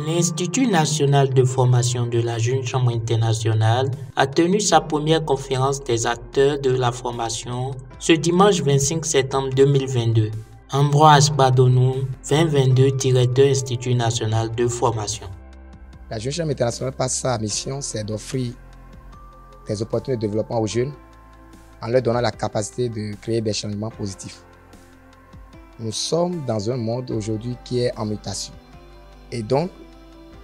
L'Institut national de formation de la Jeune Chambre internationale a tenu sa première conférence des acteurs de la formation ce dimanche 25 septembre 2022. Ambroise Badonou, 2022, directeur Institut national de formation. La Jeune Chambre internationale, par sa mission, c'est d'offrir des opportunités de développement aux jeunes en leur donnant la capacité de créer des changements positifs. Nous sommes dans un monde aujourd'hui qui est en mutation. Et donc,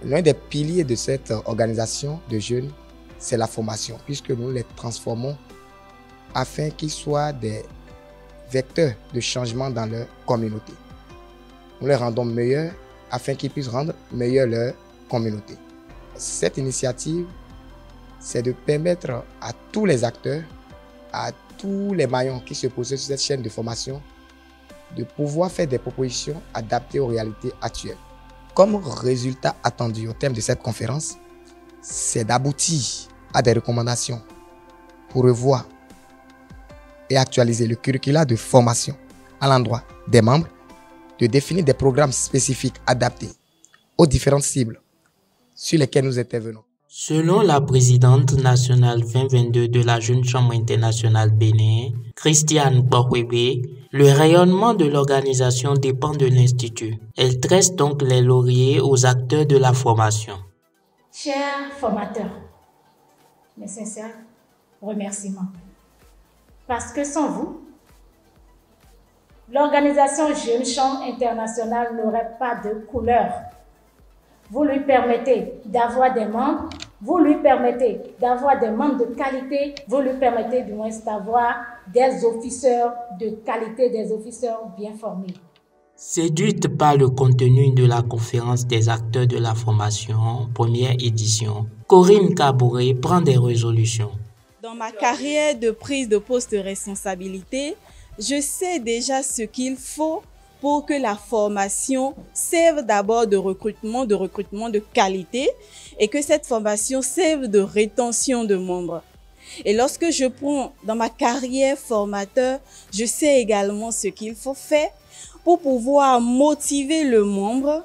l'un des piliers de cette organisation de jeunes, c'est la formation, puisque nous les transformons afin qu'ils soient des vecteurs de changement dans leur communauté. Nous les rendons meilleurs afin qu'ils puissent rendre meilleure leur communauté. Cette initiative, c'est de permettre à tous les acteurs, à tous les maillons qui se possèdent sur cette chaîne de formation, de pouvoir faire des propositions adaptées aux réalités actuelles. Comme résultat attendu au terme de cette conférence, c'est d'aboutir à des recommandations pour revoir et actualiser le curricula de formation à l'endroit des membres, de définir des programmes spécifiques adaptés aux différentes cibles sur lesquelles nous intervenons. Selon la présidente nationale 2022 de la Jeune Chambre internationale Bénin, Christiane Bokwebe, le rayonnement de l'organisation dépend de l'Institut. Elle tresse donc les lauriers aux acteurs de la formation. Chers formateurs, mes sincères remerciements. Parce que sans vous, l'organisation Jeune Chambre internationale n'aurait pas de couleur. Vous lui permettez d'avoir des membres, vous lui permettez d'avoir des membres de qualité, vous lui permettez du moins d'avoir des officiers de qualité, des officiers bien formés. Séduite par le contenu de la conférence des acteurs de la formation, première édition, Corinne Kabouré prend des résolutions. Dans ma carrière de prise de poste de responsabilité, je sais déjà ce qu'il faut pour que la formation serve d'abord de recrutement de qualité et que cette formation serve de rétention de membres. Et lorsque je prends dans ma carrière formateur, je sais également ce qu'il faut faire pour pouvoir motiver le membre,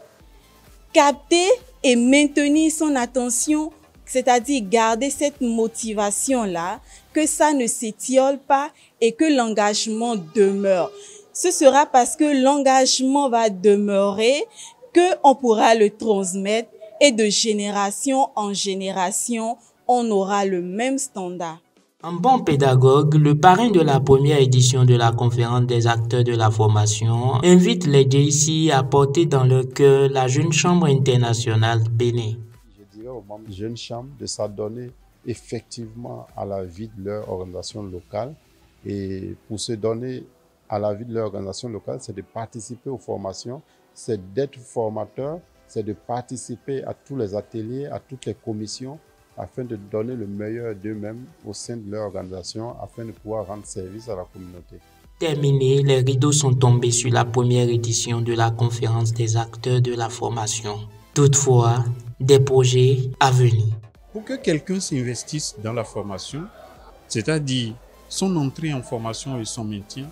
capter et maintenir son attention, c'est-à-dire garder cette motivation-là, que ça ne s'étiole pas et que l'engagement demeure. Ce sera parce que l'engagement va demeurer qu'on pourra le transmettre et de génération en génération, on aura le même standard. En bon pédagogue, le parrain de la première édition de la conférence des acteurs de la formation invite les JC à porter dans leur cœur la Jeune Chambre internationale Bénin. Je dirais aux membres de Jeune Chambre de s'adonner effectivement à la vie de leur organisation locale et pour se donner à la vie de leur organisation locale, c'est de participer aux formations, c'est d'être formateur, c'est de participer à tous les ateliers, à toutes les commissions, afin de donner le meilleur d'eux-mêmes au sein de leur organisation, afin de pouvoir rendre service à la communauté. Terminé, les rideaux sont tombés sur la première édition de la conférence des acteurs de la formation. Toutefois, des projets à venir. Pour que quelqu'un s'investisse dans la formation, c'est-à-dire son entrée en formation et son maintien,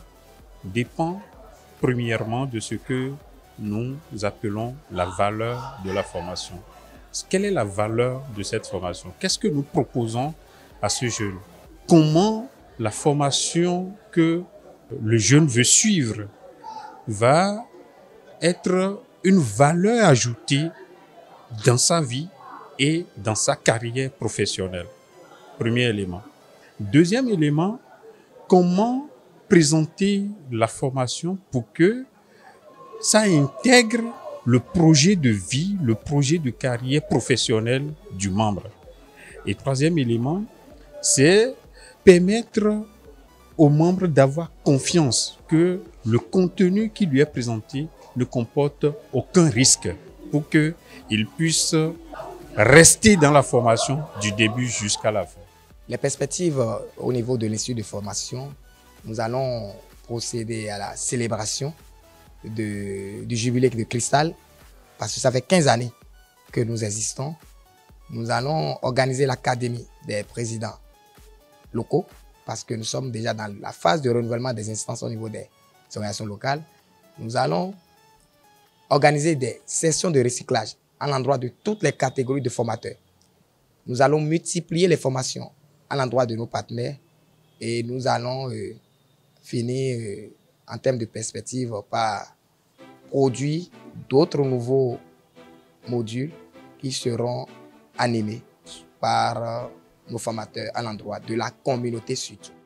dépend premièrement de ce que nous appelons la valeur de la formation. Quelle est la valeur de cette formation? Qu'est-ce que nous proposons à ce jeune? Comment la formation que le jeune veut suivre va être une valeur ajoutée dans sa vie et dans sa carrière professionnelle? Premier élément. Deuxième élément, comment présenter la formation pour que ça intègre le projet de vie, le projet de carrière professionnelle du membre. Et troisième élément, c'est permettre au membre d'avoir confiance que le contenu qui lui est présenté ne comporte aucun risque pour qu'il puisse rester dans la formation du début jusqu'à la fin. Les perspectives au niveau de l'Institut de formation, nous allons procéder à la célébration du jubilé de cristal, parce que ça fait 15 années que nous existons. Nous allons organiser l'académie des présidents locaux, parce que nous sommes déjà dans la phase de renouvellement des instances au niveau des organisations locales. Nous allons organiser des sessions de recyclage à l'endroit de toutes les catégories de formateurs. Nous allons multiplier les formations à l'endroit de nos partenaires et nous allons finir en termes de perspective par produire d'autres nouveaux modules qui seront animés par nos formateurs à l'endroit de la communauté surtout.